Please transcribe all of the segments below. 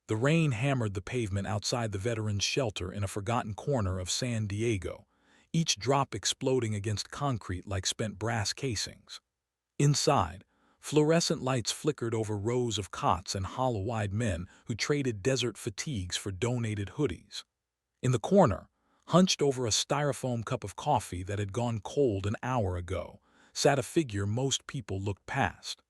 The rain hammered the pavement outside the veterans' shelter in a forgotten corner of San Diego, each drop exploding against concrete like spent brass casings. Inside, fluorescent lights flickered over rows of cots and hollow-eyed men who traded desert fatigues for donated hoodies. In the corner, hunched over a styrofoam cup of coffee that had gone cold an hour ago, sat a figure most people looked past.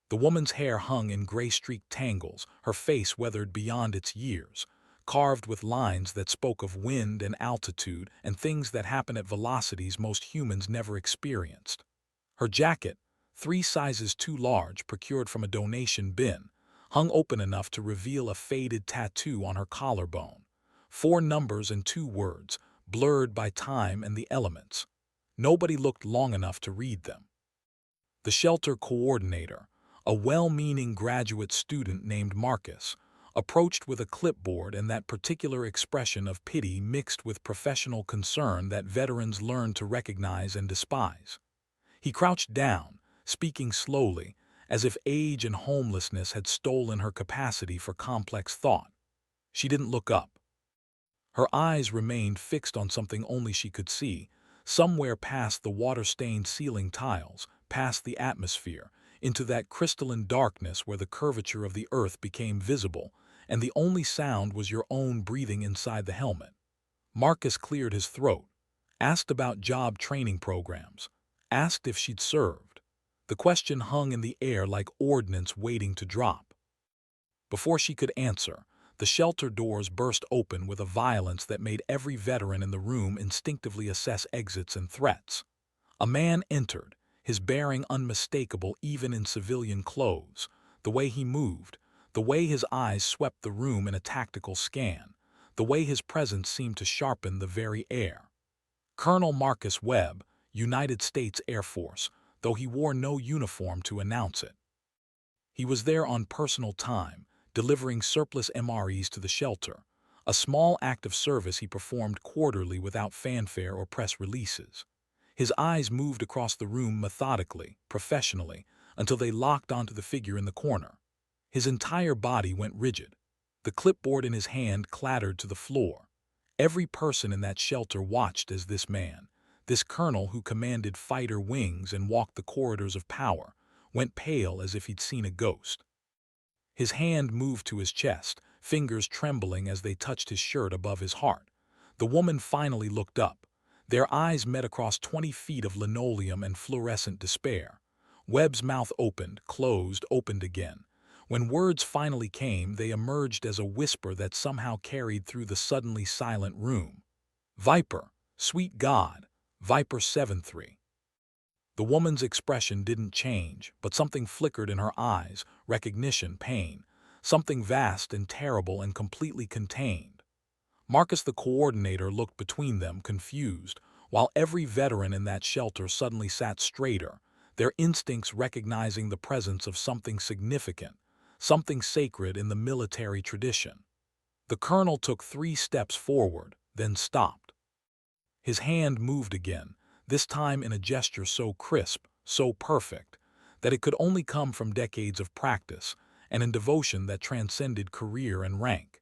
The woman's hair hung in gray-streaked tangles, her face weathered beyond its years, carved with lines that spoke of wind and altitude and things that happen at velocities most humans never experienced. Her jacket, 3 sizes too large, procured from a donation bin, hung open enough to reveal a faded tattoo on her collarbone. 4 numbers and 2 words, blurred by time and the elements. Nobody looked long enough to read them. The shelter coordinator, a well-meaning graduate student named Marcus, approached with a clipboard and that particular expression of pity mixed with professional concern that veterans learn to recognize and despise. He crouched down, speaking slowly, as if age and homelessness had stolen her capacity for complex thought. She didn't look up. Her eyes remained fixed on something only she could see, somewhere past the water-stained ceiling tiles, past the atmosphere, into that crystalline darkness where the curvature of the earth became visible, and the only sound was your own breathing inside the helmet. Marcus cleared his throat, asked about job training programs, asked if she'd served. The question hung in the air like ordnance waiting to drop. Before she could answer, the shelter doors burst open with a violence that made every veteran in the room instinctively assess exits and threats. A man entered, his bearing unmistakable even in civilian clothes, the way he moved, the way his eyes swept the room in a tactical scan, the way his presence seemed to sharpen the very air. Colonel Marcus Webb, United States Air Force, though he wore no uniform to announce it. He was there on personal time, delivering surplus MREs to the shelter, a small act of service he performed quarterly without fanfare or press releases. His eyes moved across the room methodically, professionally, until they locked onto the figure in the corner. His entire body went rigid. The clipboard in his hand clattered to the floor. Every person in that shelter watched as this man, this colonel who commanded fighter wings and walked the corridors of power, went pale as if he'd seen a ghost. His hand moved to his chest, fingers trembling as they touched his shirt above his heart. The woman finally looked up. Their eyes met across 20 feet of linoleum and fluorescent despair. Webb's mouth opened, closed, opened again. When words finally came, they emerged as a whisper that somehow carried through the suddenly silent room. Viper, sweet God, Viper 7-3. The woman's expression didn't change, but something flickered in her eyes, recognition, pain, something vast and terrible and completely contained. Marcus the coordinator looked between them, confused, while every veteran in that shelter suddenly sat straighter, their instincts recognizing the presence of something significant, something sacred in the military tradition. The colonel took 3 steps forward, then stopped. His hand moved again, this time in a gesture so crisp, so perfect, that it could only come from decades of practice and in devotion that transcended career and rank.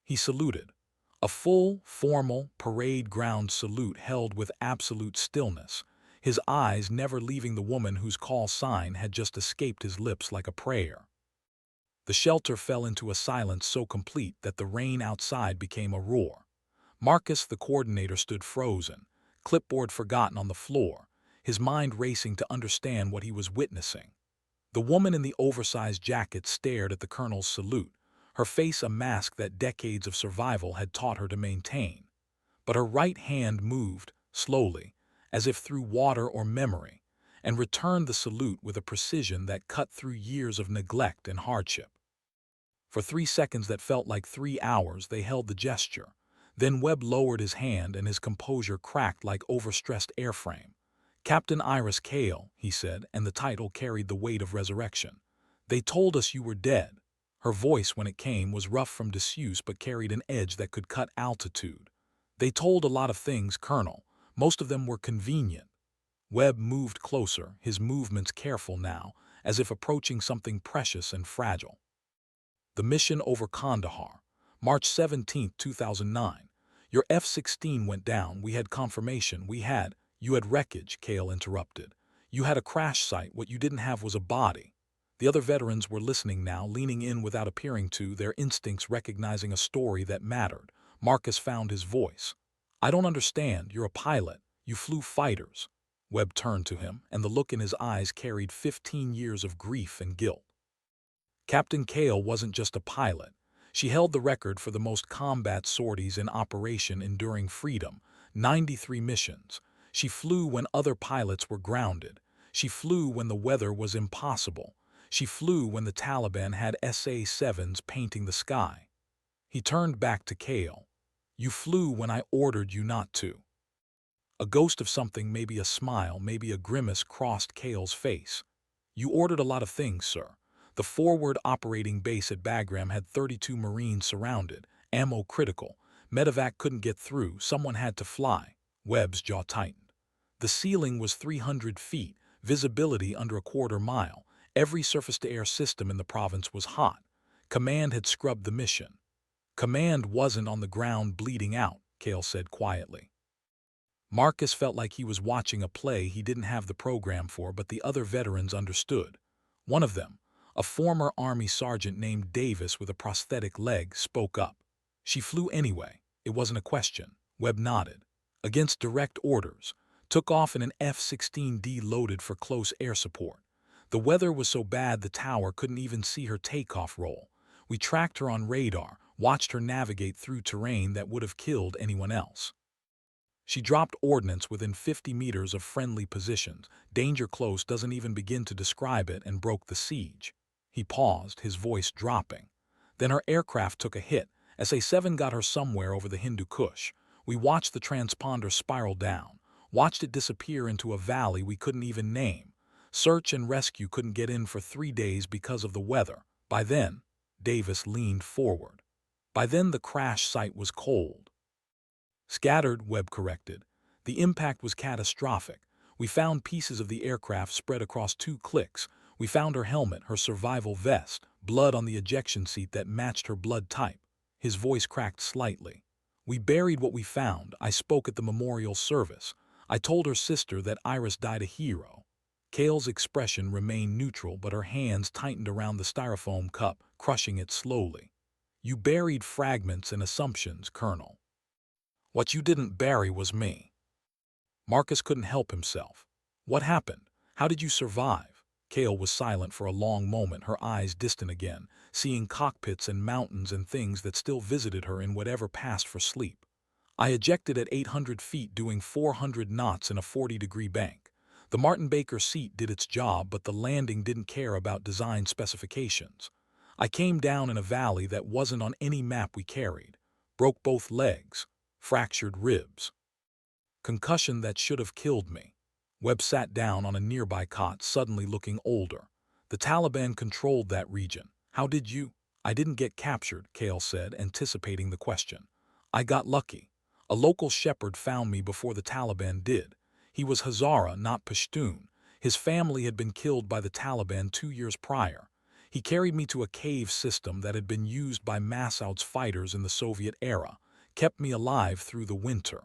He saluted, a full, formal, parade ground salute held with absolute stillness, his eyes never leaving the woman whose call sign had just escaped his lips like a prayer. The shelter fell into a silence so complete that the rain outside became a roar. Marcus, the coordinator, stood frozen, clipboard forgotten on the floor, his mind racing to understand what he was witnessing. The woman in the oversized jacket stared at the colonel's salute, her face a mask that decades of survival had taught her to maintain. But her right hand moved, slowly, as if through water or memory, and returned the salute with a precision that cut through years of neglect and hardship. For 3 seconds that felt like 3 hours, they held the gesture. Then Webb lowered his hand and his composure cracked like overstressed airframe. Captain Iris Cale, he said, and the title carried the weight of resurrection. They told us you were dead. Her voice, when it came, was rough from disuse but carried an edge that could cut altitude. They told a lot of things, Colonel. Most of them were convenient. Webb moved closer, his movements careful now, as if approaching something precious and fragile. The mission over Kandahar. March 17, 2009. Your F-16 went down. We had confirmation. You had wreckage, Cale interrupted. You had a crash site. What you didn't have was a body. The other veterans were listening now, leaning in without appearing to, their instincts recognizing a story that mattered. Marcus found his voice. I don't understand. You're a pilot. You flew fighters. Webb turned to him, and the look in his eyes carried 15 years of grief and guilt. Captain Cale wasn't just a pilot. She held the record for the most combat sorties in Operation Enduring Freedom, 93 missions. She flew when other pilots were grounded. She flew when the weather was impossible. She flew when the Taliban had SA-7s painting the sky. He turned back to Cale. You flew when I ordered you not to. A ghost of something, maybe a smile, maybe a grimace, crossed Cale's face. You ordered a lot of things, sir. The forward operating base at Bagram had 32 Marines surrounded, ammo critical. Medevac couldn't get through, someone had to fly. Webb's jaw tightened. The ceiling was 300 feet, visibility under a quarter mile. Every surface-to-air system in the province was hot. Command had scrubbed the mission. Command wasn't on the ground bleeding out, Cale said quietly. Marcus felt like he was watching a play he didn't have the program for, but the other veterans understood. One of them, a former Army sergeant named Davis with a prosthetic leg, spoke up. She flew anyway. It wasn't a question. Webb nodded. Against direct orders. Took off in an F-16D loaded for close air support. The weather was so bad the tower couldn't even see her takeoff roll. We tracked her on radar, watched her navigate through terrain that would have killed anyone else. She dropped ordnance within 50 meters of friendly positions. Danger close doesn't even begin to describe it, and broke the siege. He paused, his voice dropping. Then her aircraft took a hit. SA-7 got her somewhere over the Hindu Kush. We watched the transponder spiral down, watched it disappear into a valley we couldn't even name. Search and rescue couldn't get in for 3 days because of the weather. By then, Davis leaned forward. By then the crash site was cold. Scattered, Webb corrected. The impact was catastrophic. We found pieces of the aircraft spread across 2 clicks. We found her helmet, her survival vest, blood on the ejection seat that matched her blood type. His voice cracked slightly. We buried what we found. I spoke at the memorial service. I told her sister that Iris died a hero. Cale's expression remained neutral, but her hands tightened around the styrofoam cup, crushing it slowly. You buried fragments and assumptions, Colonel. What you didn't bury was me. Marcus couldn't help himself. What happened? How did you survive? Cale was silent for a long moment, her eyes distant again, seeing cockpits and mountains and things that still visited her in whatever passed for sleep. I ejected at 800 feet doing 400 knots in a 40-degree bank. The Martin Baker seat did its job, but the landing didn't care about design specifications. I came down in a valley that wasn't on any map we carried. Broke both legs. Fractured ribs. Concussion that should have killed me. Webb sat down on a nearby cot, suddenly looking older. The Taliban controlled that region. How did you? I didn't get captured, Cale said, anticipating the question. I got lucky. A local shepherd found me before the Taliban did. He was Hazara, not Pashtun. His family had been killed by the Taliban 2 years prior. He carried me to a cave system that had been used by Massoud's fighters in the Soviet era. Kept me alive through the winter.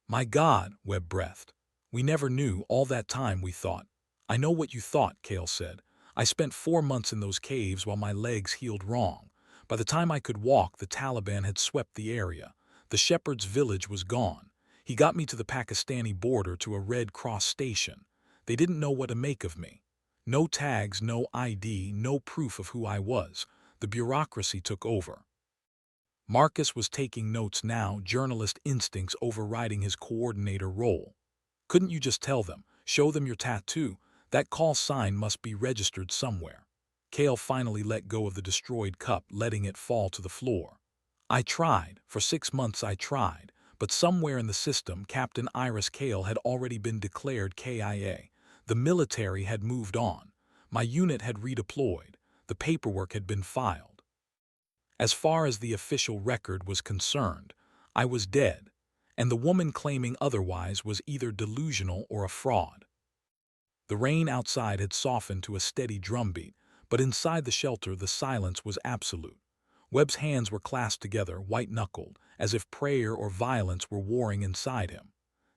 My God, Webb breathed. We never knew all that time, we thought. I know what you thought, Cale said. I spent 4 months in those caves while my legs healed wrong. By the time I could walk, the Taliban had swept the area. The shepherd's village was gone. He got me to the Pakistani border to a Red Cross station. They didn't know what to make of me. No tags, no ID, no proof of who I was. The bureaucracy took over. Marcus was taking notes now, journalist instincts overriding his coordinator role. Couldn't you just tell them, show them your tattoo? That call sign must be registered somewhere. Cale finally let go of the destroyed cup, letting it fall to the floor. I tried. For 6 months I tried. But somewhere in the system, Captain Iris Cale had already been declared KIA. The military had moved on. My unit had redeployed. The paperwork had been filed. As far as the official record was concerned, I was dead, and the woman claiming otherwise was either delusional or a fraud. The rain outside had softened to a steady drumbeat, But inside the shelter, the silence was absolute. Webb's hands were clasped together, white-knuckled, as if prayer or violence were warring inside him.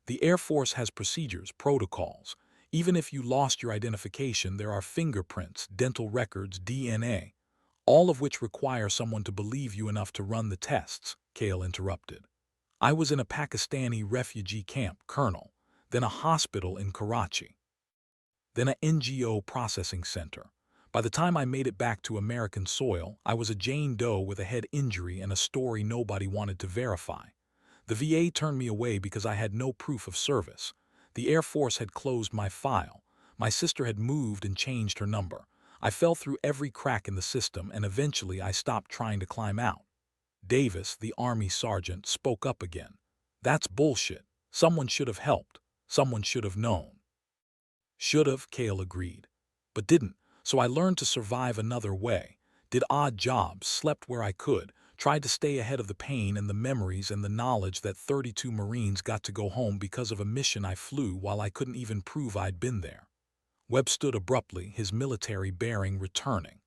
The Air Force has procedures, protocols. Even if you lost your identification, there are fingerprints, dental records, DNA, all of which require someone to believe you enough to run the tests, Cale interrupted. I was in a Pakistani refugee camp, Colonel, then a hospital in Karachi, then a NGO processing center. By the time I made it back to American soil, I was a Jane Doe with a head injury and a story nobody wanted to verify. The VA turned me away because I had no proof of service. The Air Force had closed my file. My sister had moved and changed her number. I fell through every crack in the system, and eventually I stopped trying to climb out. Davis, the Army sergeant, spoke up again. That's bullshit. Someone should have helped. Someone should have known. Should have, Cale agreed. But didn't, so I learned to survive another way. Did odd jobs, slept where I could, tried to stay ahead of the pain and the memories and the knowledge that 32 Marines got to go home because of a mission I flew while I couldn't even prove I'd been there. Webb stood abruptly, his military bearing returning.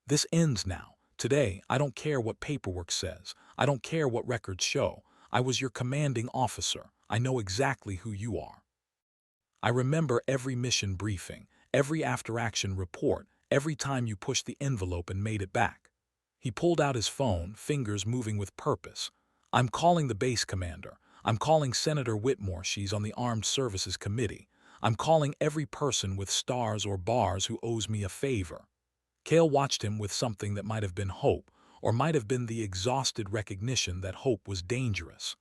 This ends now. Today, I don't care what paperwork says. I don't care what records show. I was your commanding officer. I know exactly who you are. I remember every mission briefing, every after-action report, every time you pushed the envelope and made it back. He pulled out his phone, fingers moving with purpose. I'm calling the base commander. I'm calling Senator Whitmore, she's on the Armed Services Committee. I'm calling every person with stars or bars who owes me a favor. Cale watched him with something that might have been hope, or might have been the exhausted recognition that hope was dangerous.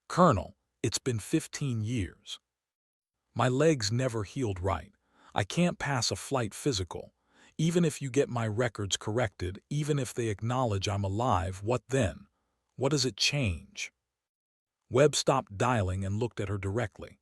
Colonel, it's been 15 years. My legs never healed right. I can't pass a flight physical. Even if you get my records corrected, even if they acknowledge I'm alive, what then? What does it change? Webb stopped dialing and looked at her directly.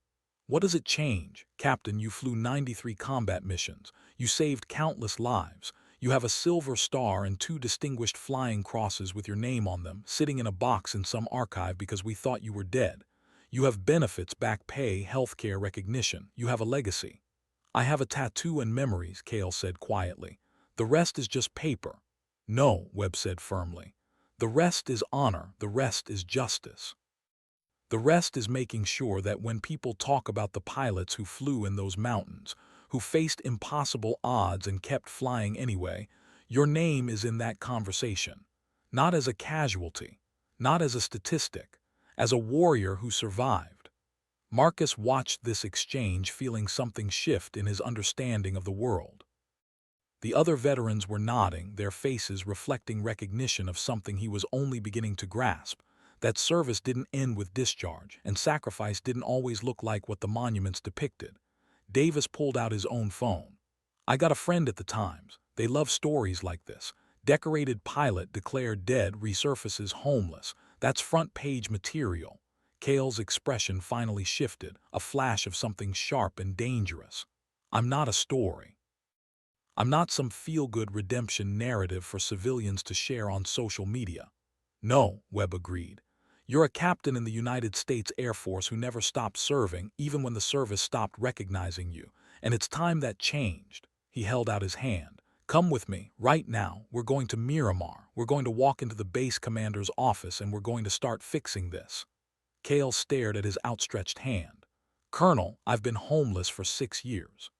What does it change? Captain, you flew 93 combat missions. You saved countless lives. You have a silver star and 2 distinguished flying crosses with your name on them, sitting in a box in some archive because we thought you were dead. You have benefits, back pay, healthcare recognition. You have a legacy. I have a tattoo and memories, Cale said quietly. The rest is just paper. No, Webb said firmly. The rest is honor. The rest is justice. The rest is making sure that when people talk about the pilots who flew in those mountains, who faced impossible odds and kept flying anyway, your name is in that conversation. Not as a casualty, not as a statistic, as a warrior who survived. Marcus watched this exchange, feeling something shift in his understanding of the world. The other veterans were nodding, their faces reflecting recognition of something he was only beginning to grasp, that service didn't end with discharge, and sacrifice didn't always look like what the monuments depicted. Davis pulled out his own phone. I got a friend at the Times. They love stories like this. Decorated pilot declared dead, resurfaces homeless. That's front-page material. Cale's expression finally shifted, a flash of something sharp and dangerous. I'm not a story. I'm not some feel-good redemption narrative for civilians to share on social media. No, Webb agreed. You're a captain in the United States Air Force who never stopped serving, even when the service stopped recognizing you. And it's time that changed. He held out his hand. Come with me, right now. We're going to Miramar. We're going to walk into the base commander's office and we're going to start fixing this. Cale stared at his outstretched hand. Colonel, I've been homeless for 6 years.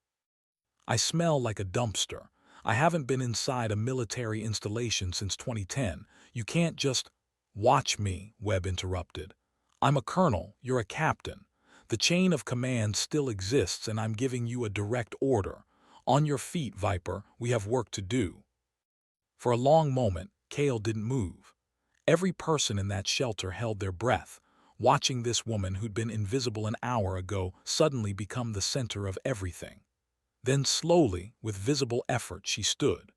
I smell like a dumpster. I haven't been inside a military installation since 2010. You can't just... Watch me, Webb interrupted. I'm a colonel, you're a captain. The chain of command still exists and I'm giving you a direct order. On your feet, Viper, we have work to do. For a long moment, Cale didn't move. Every person in that shelter held their breath, watching this woman who'd been invisible an hour ago suddenly become the center of everything. Then slowly, with visible effort, she stood.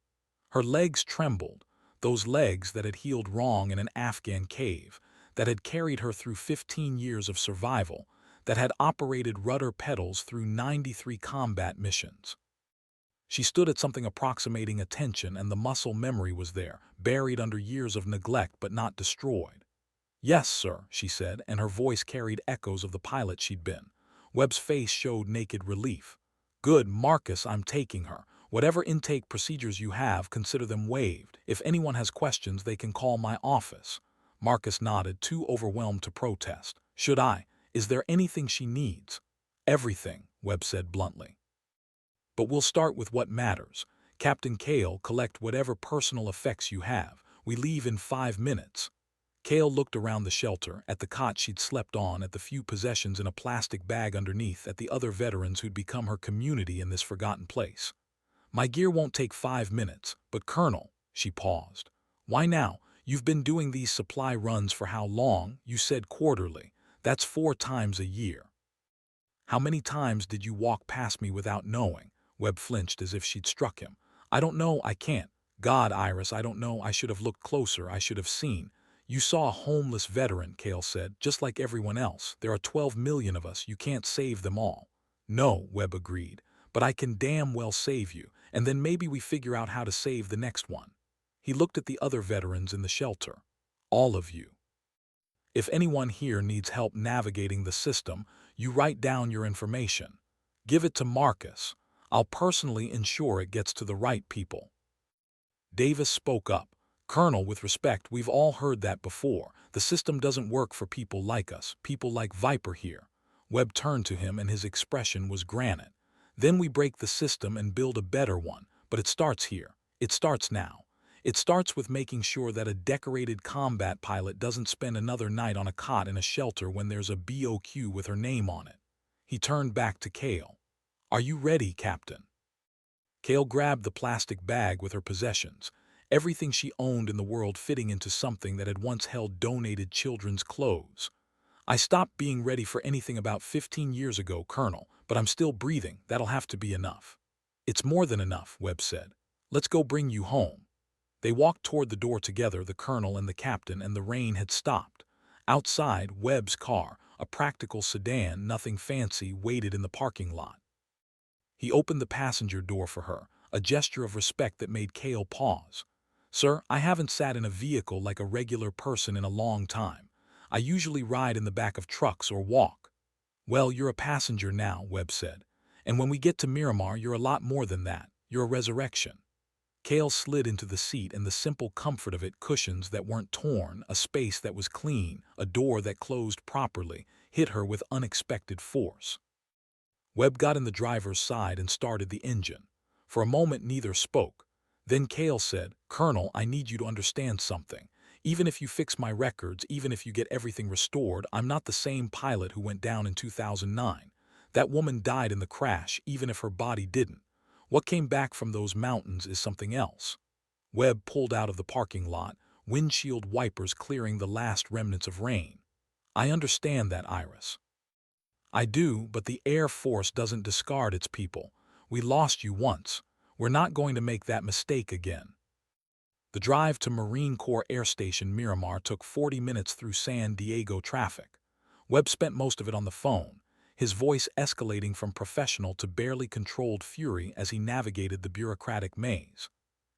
Her legs trembled, those legs that had healed wrong in an Afghan cave, that had carried her through 15 years of survival, that had operated rudder pedals through 93 combat missions. She stood at something approximating attention, and the muscle memory was there, buried under years of neglect but not destroyed. Yes, sir, she said, and her voice carried echoes of the pilot she'd been. Webb's face showed naked relief. Good, Marcus, I'm taking her. Whatever intake procedures you have, consider them waived. If anyone has questions, they can call my office." Marcus nodded, too overwhelmed to protest. "Should I? Is there anything she needs?" "Everything," Webb said bluntly. "But we'll start with what matters. Captain Kale, collect whatever personal effects you have. We leave in 5 minutes." Kale looked around the shelter, at the cot she'd slept on, at the few possessions in a plastic bag underneath, at the other veterans who'd become her community in this forgotten place. "My gear won't take 5 minutes, but Colonel," she paused. "Why now? You've been doing these supply runs for how long? You said quarterly. That's 4 times a year. How many times did you walk past me without knowing?" Webb flinched as if she'd struck him. "I don't know, I can't. God, Iris, I don't know. I should have looked closer, I should have seen." "You saw a homeless veteran," Kale said, "just like everyone else. There are 12 million of us. You can't save them all." "No," Webb agreed, "but I can damn well save you, and then maybe we figure out how to save the next one." He looked at the other veterans in the shelter. "All of you. If anyone here needs help navigating the system, you write down your information. Give it to Marcus. I'll personally ensure it gets to the right people." Davis spoke up. "Colonel, with respect, we've all heard that before. The system doesn't work for people like us, people like Viper here." Webb turned to him and his expression was granite. "Then we break the system and build a better one, but it starts here. It starts now. It starts with making sure that a decorated combat pilot doesn't spend another night on a cot in a shelter when there's a BOQ with her name on it." He turned back to Kale. "Are you ready, Captain?" Kale grabbed the plastic bag with her possessions, everything she owned in the world fitting into something that had once held donated children's clothes. "I stopped being ready for anything about 15 years ago, Colonel, but I'm still breathing. That'll have to be enough." "It's more than enough," Webb said. "Let's go bring you home." They walked toward the door together, the colonel and the captain, and the rain had stopped. Outside, Webb's car, a practical sedan, nothing fancy, waited in the parking lot. He opened the passenger door for her, a gesture of respect that made Kale pause. "Sir, I haven't sat in a vehicle like a regular person in a long time. I usually ride in the back of trucks or walk." "Well, you're a passenger now," Webb said. "And when we get to Miramar, you're a lot more than that. You're a resurrection." Kale slid into the seat, and the simple comfort of it, cushions that weren't torn, a space that was clean, a door that closed properly, hit her with unexpected force. Webb got in the driver's side and started the engine. For a moment neither spoke. Then Kale said, "Colonel, I need you to understand something. Even if you fix my records, even if you get everything restored, I'm not the same pilot who went down in 2009. That woman died in the crash, even if her body didn't. What came back from those mountains is something else." Webb pulled out of the parking lot, windshield wipers clearing the last remnants of rain. "I understand that, Iris." "I do, but the Air Force doesn't discard its people. We lost you once. We're not going to make that mistake again." The drive to Marine Corps Air Station Miramar took 40 minutes through San Diego traffic. Webb spent most of it on the phone, his voice escalating from professional to barely controlled fury as he navigated the bureaucratic maze.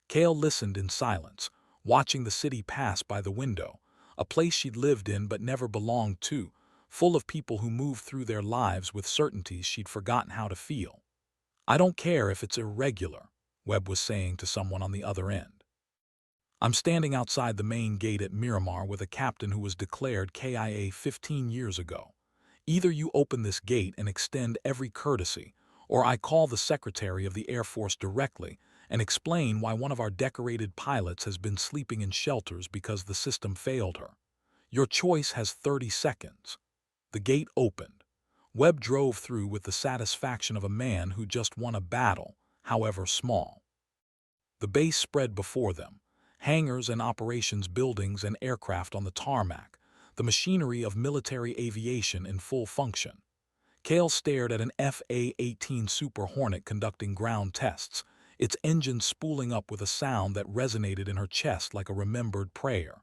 Kale listened in silence, watching the city pass by the window, a place she'd lived in but never belonged to, full of people who moved through their lives with certainties she'd forgotten how to feel. "I don't care if it's irregular," Webb was saying to someone on the other end. "I'm standing outside the main gate at Miramar with a captain who was declared KIA 15 years ago. Either you open this gate and extend every courtesy, or I call the Secretary of the Air Force directly and explain why one of our decorated pilots has been sleeping in shelters because the system failed her. Your choice has 30 seconds. The gate opened. Webb drove through with the satisfaction of a man who just won a battle, however small. The base spread before them, hangars and operations buildings and aircraft on the tarmac, the machinery of military aviation in full function. Kale stared at an FA-18 Super Hornet conducting ground tests, its engine spooling up with a sound that resonated in her chest like a remembered prayer.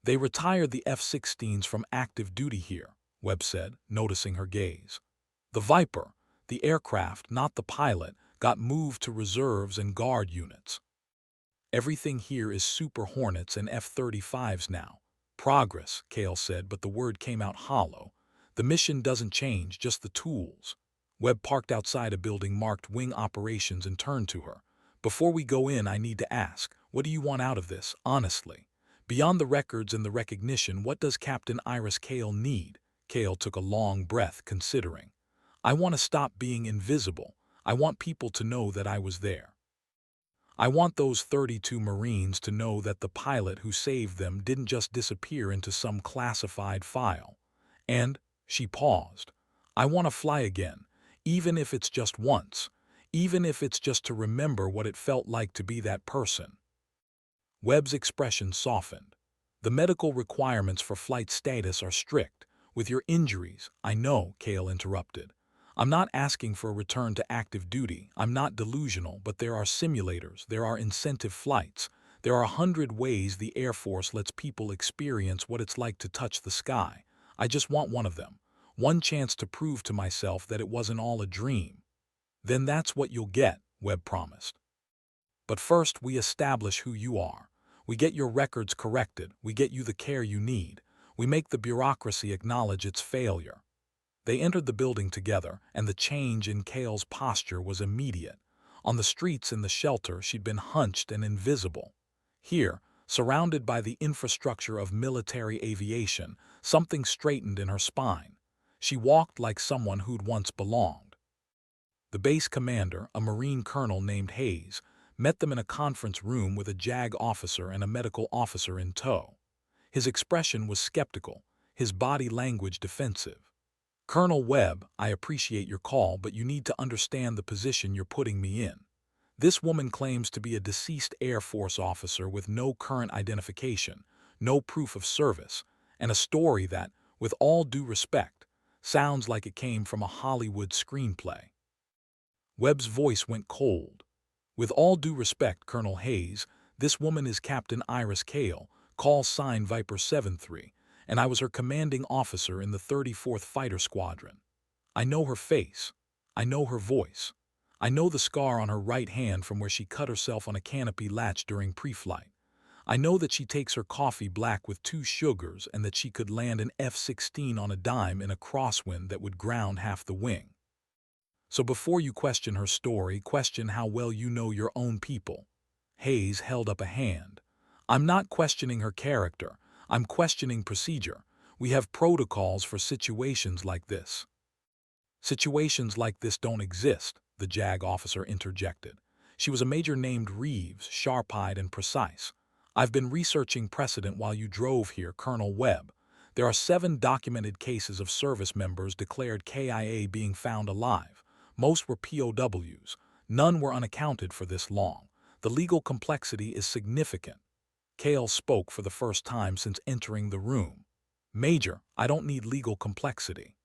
"They retired the F-16s from active duty here," Webb said, noticing her gaze. "The Viper, the aircraft, not the pilot, got moved to reserves and guard units. Everything here is Super Hornets and F-35s now." "Progress," Kale said, but the word came out hollow. "The mission doesn't change, just the tools." Webb parked outside a building marked Wing Operations and turned to her. Before we go in, I need to ask, what do you want out of this, honestly? Beyond the records and the recognition, what does Captain Iris Kale need? Kale took a long breath, considering. I want to stop being invisible. I want people to know that I was there. I want those 32 Marines to know that the pilot who saved them didn't just disappear into some classified file. And, she paused, I want to fly again, even if it's just once, even if it's just to remember what it felt like to be that person. Webb's expression softened. The medical requirements for flight status are strict. With your injuries, I know, Kale interrupted. I'm not asking for a return to active duty. I'm not delusional, but there are simulators, there are incentive flights. There are 100 ways the Air Force lets people experience what it's like to touch the sky. I just want one of them. One chance to prove to myself that it wasn't all a dream. Then that's what you'll get, Webb promised. But first, we establish who you are. We get your records corrected. We get you the care you need. We make the bureaucracy acknowledge its failure. They entered the building together, and the change in Kale's posture was immediate. On the streets in the shelter, she'd been hunched and invisible. Here, surrounded by the infrastructure of military aviation, something straightened in her spine. She walked like someone who'd once belonged. The base commander, a Marine colonel named Hayes, met them in a conference room with a JAG officer and a medical officer in tow. His expression was skeptical, his body language defensive. Colonel Webb, I appreciate your call, but you need to understand the position you're putting me in. This woman claims to be a deceased Air Force officer with no current identification, no proof of service, and a story that, with all due respect, sounds like it came from a Hollywood screenplay. Webb's voice went cold. With all due respect, Colonel Hayes, this woman is Captain Iris Kale, call sign Viper 73, and I was her commanding officer in the 34th Fighter Squadron. I know her face. I know her voice. I know the scar on her right hand from where she cut herself on a canopy latch during pre-flight. I know that she takes her coffee black with 2 sugars and that she could land an F-16 on a dime in a crosswind that would ground half the wing. So before you question her story, question how well you know your own people. Hayes held up a hand. I'm not questioning her character. I'm questioning procedure. We have protocols for situations like this. Situations like this don't exist, the JAG officer interjected. She was a major named Reeves, sharp-eyed and precise. I've been researching precedent while you drove here, Colonel Webb. There are 7 documented cases of service members declared KIA being found alive. Most were POWs. None were unaccounted for this long. The legal complexity is significant. Kale spoke for the first time since entering the room. Major, I don't need legal complexity.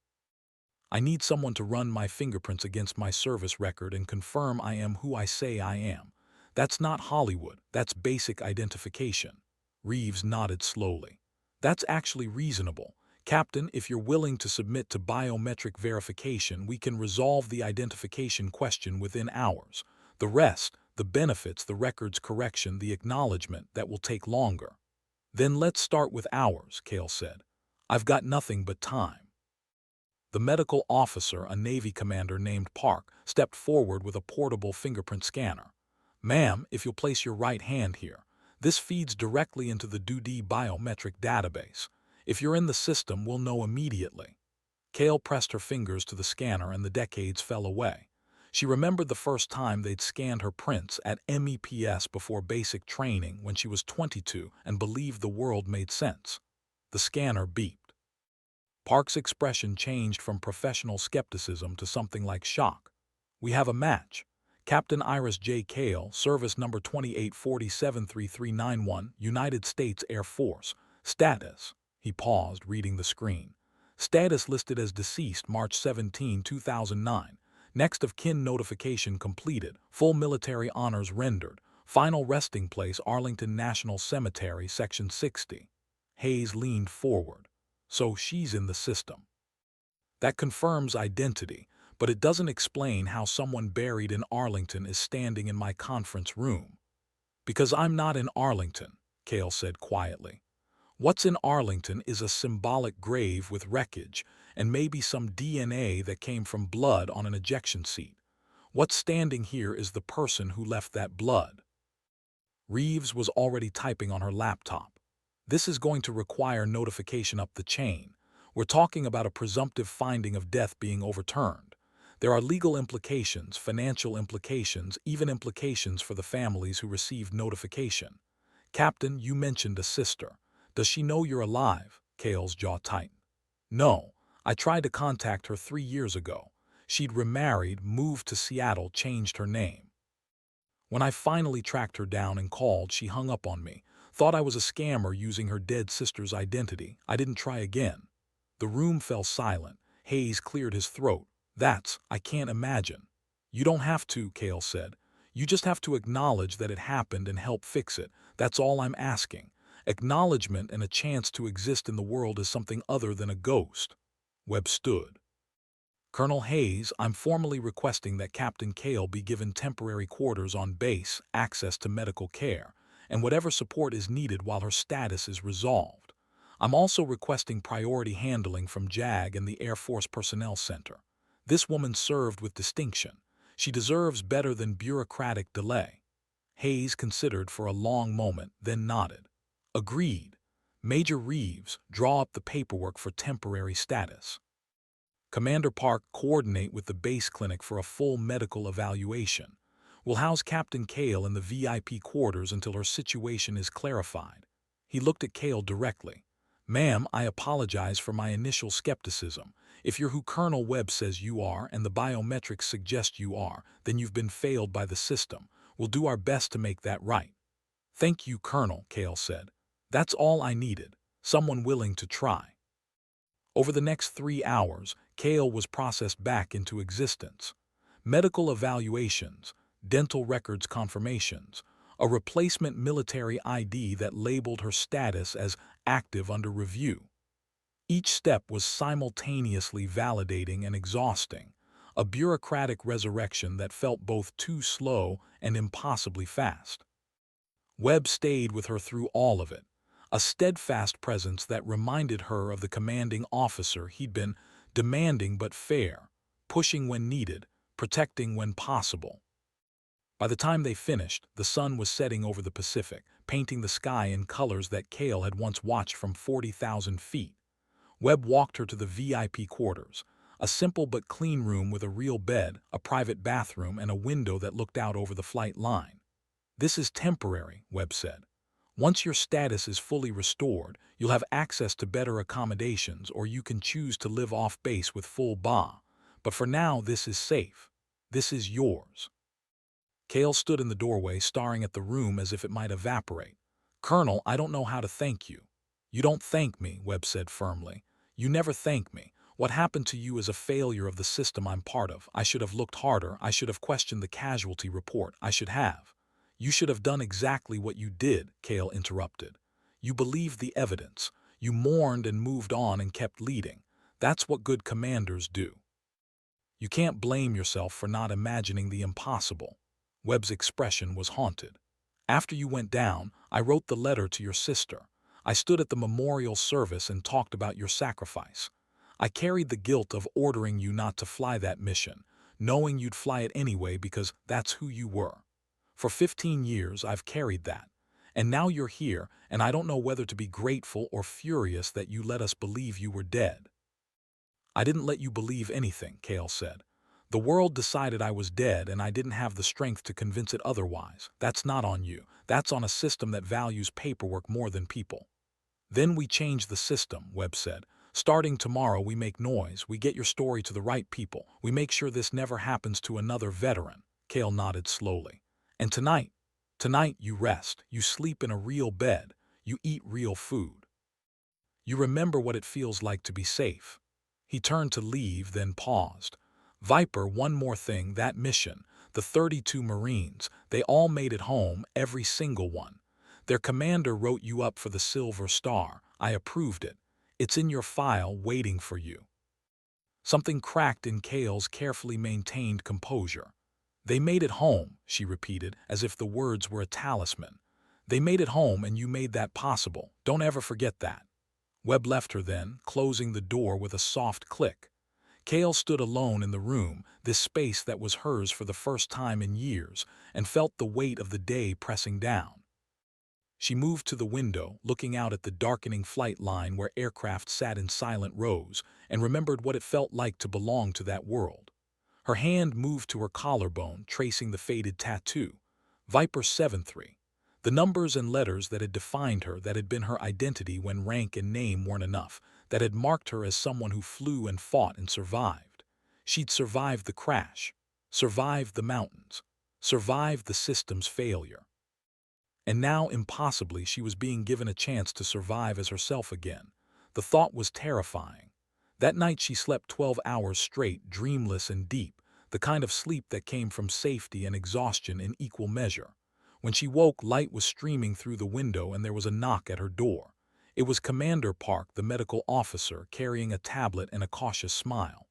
I need someone to run my fingerprints against my service record and confirm I am who I say I am. That's not Hollywood. That's basic identification. Reeves nodded slowly. That's actually reasonable. Captain, if you're willing to submit to biometric verification, we can resolve the identification question within hours. The rest, the benefits, the records correction, the acknowledgement, that will take longer. Then let's start with hours, Kale said. I've got nothing but time. The medical officer, a Navy commander named Park, stepped forward with a portable fingerprint scanner. Ma'am, if you'll place your right hand here. This feeds directly into the DoD biometric database. If you're in the system, we'll know immediately. Kale pressed her fingers to the scanner and the decades fell away. She remembered the first time they'd scanned her prints at MEPS before basic training when she was 22 and believed the world made sense. The scanner beeped. Park's expression changed from professional skepticism to something like shock. We have a match. Captain Iris J. Kale, service number 28473391, United States Air Force. Status. He paused, reading the screen. Status listed as deceased March 17, 2009. Next of kin notification completed. Full military honors rendered. Final resting place Arlington National Cemetery, Section 60. Hayes leaned forward. So she's in the system. That confirms identity, but it doesn't explain how someone buried in Arlington is standing in my conference room. Because I'm not in Arlington, Kale said quietly. What's in Arlington is a symbolic grave with wreckage and maybe some DNA that came from blood on an ejection seat. What's standing here is the person who left that blood. Reeves was already typing on her laptop. This is going to require notification up the chain. We're talking about a presumptive finding of death being overturned. There are legal implications, financial implications, even implications for the families who received notification. Captain, you mentioned a sister. Does she know you're alive? Cale's jaw tightened. No. I tried to contact her 3 years ago. She'd remarried, moved to Seattle, changed her name. When I finally tracked her down and called, she hung up on me. Thought I was a scammer using her dead sister's identity. I didn't try again. The room fell silent. Hayes cleared his throat. I can't imagine. You don't have to, Cale said. You just have to acknowledge that it happened and help fix it. That's all I'm asking. Acknowledgement and a chance to exist in the world as something other than a ghost. Webb stood. Colonel Hayes, I'm formally requesting that Captain Cale be given temporary quarters on base, access to medical care, and whatever support is needed while her status is resolved. I'm also requesting priority handling from JAG and the Air Force Personnel Center. This woman served with distinction. She deserves better than bureaucratic delay. Hayes considered for a long moment, then nodded. Agreed. Major Reeves, draw up the paperwork for temporary status. Commander Park, coordinate with the base clinic for a full medical evaluation. We'll house Captain Cale in the VIP quarters until her situation is clarified. He looked at Cale directly. Ma'am, I apologize for my initial skepticism. If you're who Colonel Webb says you are and the biometrics suggest you are, then you've been failed by the system. We'll do our best to make that right. Thank you, Colonel, Cale said. That's all I needed. Someone willing to try. Over the next 3 hours, Cale was processed back into existence. Medical evaluations, dental records confirmations, a replacement military ID that labeled her status as active under review. Each step was simultaneously validating and exhausting, a bureaucratic resurrection that felt both too slow and impossibly fast. Webb stayed with her through all of it, a steadfast presence that reminded her of the commanding officer he'd been, demanding but fair, pushing when needed, protecting when possible. By the time they finished, the sun was setting over the Pacific, painting the sky in colors that Cale had once watched from 40,000 feet. Webb walked her to the VIP quarters, a simple but clean room with a real bed, a private bathroom, and a window that looked out over the flight line. This is temporary, Webb said. Once your status is fully restored, you'll have access to better accommodations, or you can choose to live off base with full BA. But for now, this is safe. This is yours. Cale stood in the doorway, staring at the room as if it might evaporate. Colonel, I don't know how to thank you. You don't thank me, Webb said firmly. You never thank me. What happened to you is a failure of the system I'm part of. I should have looked harder. I should have questioned the casualty report. I should have. You should have done exactly what you did, Cale interrupted. You believed the evidence. You mourned and moved on and kept leading. That's what good commanders do. You can't blame yourself for not imagining the impossible. Webb's expression was haunted. After you went down, I wrote the letter to your sister. I stood at the memorial service and talked about your sacrifice. I carried the guilt of ordering you not to fly that mission, knowing you'd fly it anyway because that's who you were. For 15 years, I've carried that. And now you're here, and I don't know whether to be grateful or furious that you let us believe you were dead. I didn't let you believe anything, Cale said. The world decided I was dead, and I didn't have the strength to convince it otherwise. That's not on you. That's on a system that values paperwork more than people. Then we change the system, Webb said. Starting tomorrow, we make noise. We get your story to the right people. We make sure this never happens to another veteran. Cale nodded slowly. And tonight you rest, you sleep in a real bed, you eat real food. You remember what it feels like to be safe. He turned to leave, then paused. Viper, one more thing, that mission, the 32 Marines, they all made it home, every single one. Their commander wrote you up for the Silver Star. I approved it. It's in your file, waiting for you. Something cracked in Cale's carefully maintained composure. They made it home, she repeated, as if the words were a talisman. They made it home, and you made that possible. Don't ever forget that. Webb left her then, closing the door with a soft click. Kale stood alone in the room, this space that was hers for the first time in years, and felt the weight of the day pressing down. She moved to the window, looking out at the darkening flight line where aircraft sat in silent rows, and remembered what it felt like to belong to that world. Her hand moved to her collarbone, tracing the faded tattoo. Viper 7-3. The numbers and letters that had defined her, that had been her identity when rank and name weren't enough, that had marked her as someone who flew and fought and survived. She'd survived the crash, survived the mountains, survived the system's failure. And now, impossibly, she was being given a chance to survive as herself again. The thought was terrifying. That night she slept 12 hours straight, dreamless and deep, the kind of sleep that came from safety and exhaustion in equal measure. When she woke, light was streaming through the window and there was a knock at her door. It was Commander Park, the medical officer, carrying a tablet and a cautious smile.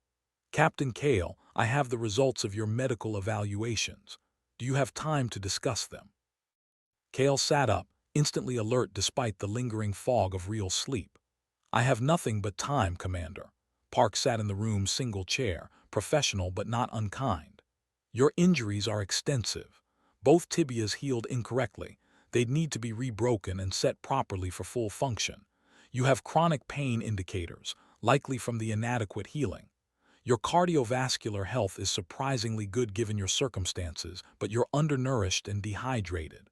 "Captain Kale, I have the results of your medical evaluations. Do you have time to discuss them?" Kale sat up, instantly alert despite the lingering fog of real sleep. "I have nothing but time, Commander." Park sat in the room's single chair, professional but not unkind. "Your injuries are extensive. Both tibias healed incorrectly. They'd need to be rebroken and set properly for full function. You have chronic pain indicators, likely from the inadequate healing. Your cardiovascular health is surprisingly good given your circumstances, but you're undernourished and dehydrated.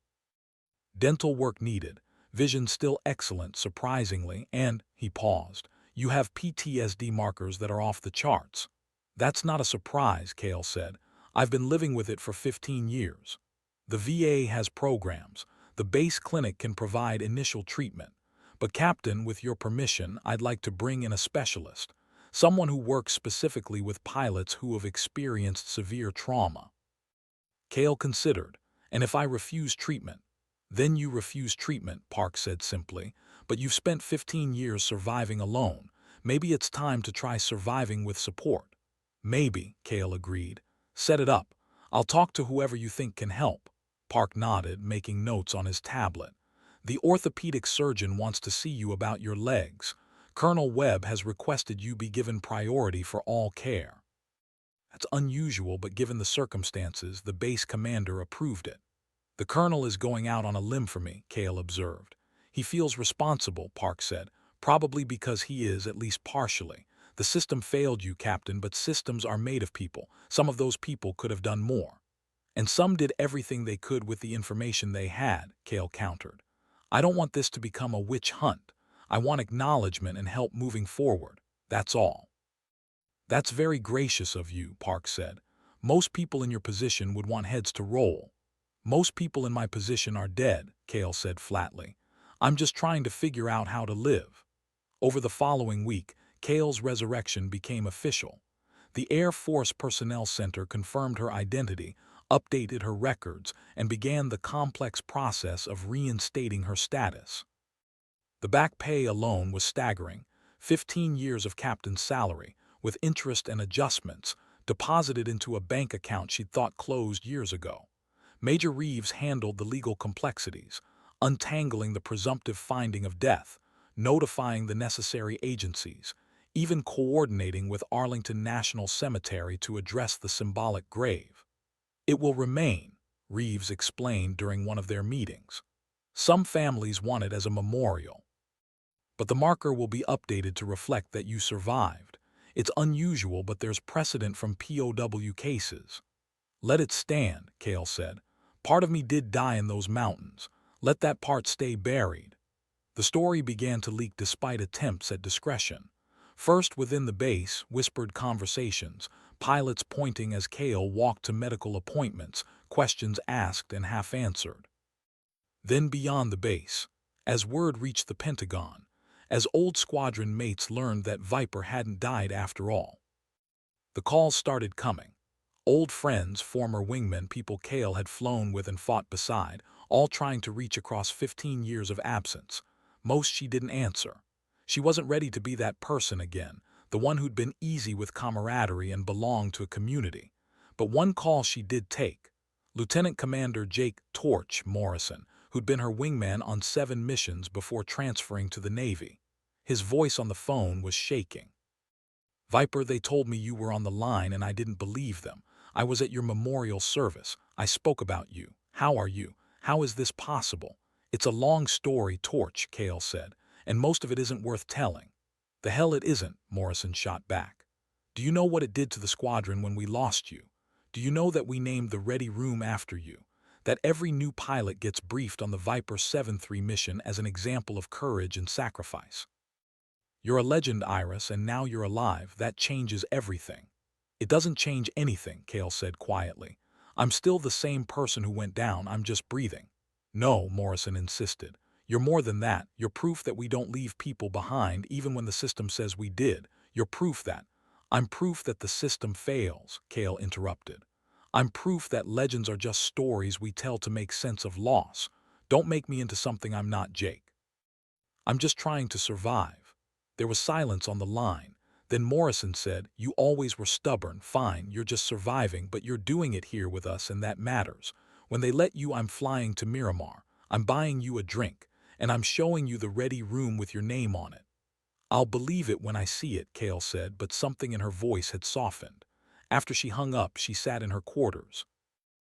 Dental work needed, vision still excellent, surprisingly, and," he paused, "you have PTSD markers that are off the charts." "That's not a surprise," Kale said. "I've been living with it for 15 years. The VA has programs. The base clinic can provide initial treatment. But Captain, with your permission, I'd like to bring in a specialist, someone who works specifically with pilots who have experienced severe trauma." Kale considered. "And if I refuse treatment?" "Then you refuse treatment," Park said simply. "But you've spent 15 years surviving alone. Maybe it's time to try surviving with support." "Maybe," Kale agreed. "Set it up. I'll talk to whoever you think can help." Park nodded, making notes on his tablet. "The orthopedic surgeon wants to see you about your legs. Colonel Webb has requested you be given priority for all care." "That's unusual, but given the circumstances, the base commander approved it." "The colonel is going out on a limb for me," Kale observed. "He feels responsible," Park said, "probably because he is, at least partially. The system failed you, Captain, but systems are made of people. Some of those people could have done more. And some did everything they could with the information they had," Kale countered. "I don't want this to become a witch hunt. I want acknowledgement and help moving forward. That's all." "That's very gracious of you," Park said. "Most people in your position would want heads to roll." "Most people in my position are dead," Kale said flatly. "I'm just trying to figure out how to live." Over the following week, Kale's resurrection became official. The Air Force Personnel Center confirmed her identity, updated her records, and began the complex process of reinstating her status. The back pay alone was staggering. 15 years of captain's salary, with interest and adjustments, deposited into a bank account she'd thought closed years ago. Major Reeves handled the legal complexities, untangling the presumptive finding of death, notifying the necessary agencies, even coordinating with Arlington National Cemetery to address the symbolic grave. "It will remain," Reeves explained during one of their meetings. "Some families want it as a memorial. But the marker will be updated to reflect that you survived. It's unusual, but there's precedent from POW cases." "Let it stand," Kale said. "Part of me did die in those mountains. Let that part stay buried." The story began to leak despite attempts at discretion. First, within the base, whispered conversations, pilots pointing as Kale walked to medical appointments, questions asked and half answered. Then beyond the base, as word reached the Pentagon, as old squadron mates learned that Viper hadn't died after all. The calls started coming. Old friends, former wingmen, people Kale had flown with and fought beside, all trying to reach across 15 years of absence. Most she didn't answer. She wasn't ready to be that person again, the one who'd been easy with camaraderie and belonged to a community. But one call she did take. Lieutenant Commander Jake "Torch" Morrison, who'd been her wingman on 7 missions before transferring to the Navy. His voice on the phone was shaking. Viper, they told me you were on the line and I didn't believe them. I was at your memorial service. I spoke about you. How are you? How is this possible? It's a long story, Torch, Kale said, and most of it isn't worth telling. The hell it isn't, Morrison shot back. Do you know what it did to the squadron when we lost you? Do you know that we named the Ready Room after you? That every new pilot gets briefed on the Viper 7-3 mission as an example of courage and sacrifice? You're a legend, Iris, and now you're alive. That changes everything. It doesn't change anything, Kale said quietly. I'm still the same person who went down, I'm just breathing. No, Morrison insisted. You're more than that. You're proof that we don't leave people behind even when the system says we did. You're proof that. I'm proof that the system fails, Kale interrupted. I'm proof that legends are just stories we tell to make sense of loss. Don't make me into something I'm not, Jake. I'm just trying to survive. There was silence on the line. Then Morrison said, you always were stubborn. Fine, you're just surviving, but you're doing it here with us and that matters. When they let you, I'm flying to Miramar. I'm buying you a drink, and I'm showing you the Ready Room with your name on it. I'll believe it when I see it, Kale said, but something in her voice had softened. After she hung up, she sat in her quarters.